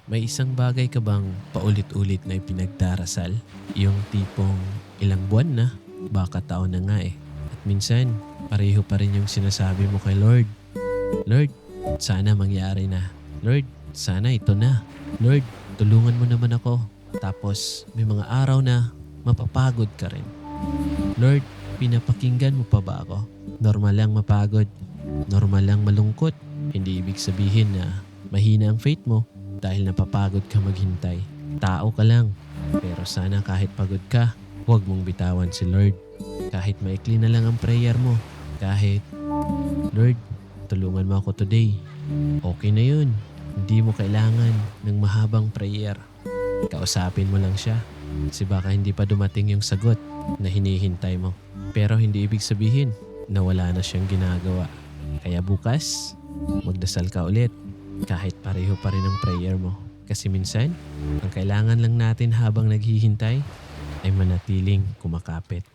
May isang bagay ka bang paulit-ulit na ipinagdarasal? Yung tipong ilang buwan na, baka taon na nga eh. At minsan, pareho pa rin yung sinasabi mo kay Lord. Lord, sana mangyari na. Lord, sana ito na. Lord, tulungan mo naman ako. Tapos may mga araw na mapapagod ka rin. Lord, pinapakinggan mo pa ba ako? Normal lang mapagod. Normal lang malungkot. Hindi ibig sabihin na mahina ang faith mo dahil napapagod ka maghintay. Tao ka lang. Pero sana kahit pagod ka, huwag mong bitawan si Lord. Kahit maikli na lang ang prayer mo. Kahit, Lord, tulungan mo ako today. Okay na yun. Hindi mo kailangan ng mahabang prayer. Kausapin mo lang siya. Kasi baka hindi pa dumating yung sagot na hinihintay mo. Pero hindi ibig sabihin na wala na siyang ginagawa. Kaya bukas, magdasal ka ulit. Kahit pareho pa rin ang prayer mo. Kasi minsan, ang kailangan lang natin habang naghihintay ay manatiling kumakapit.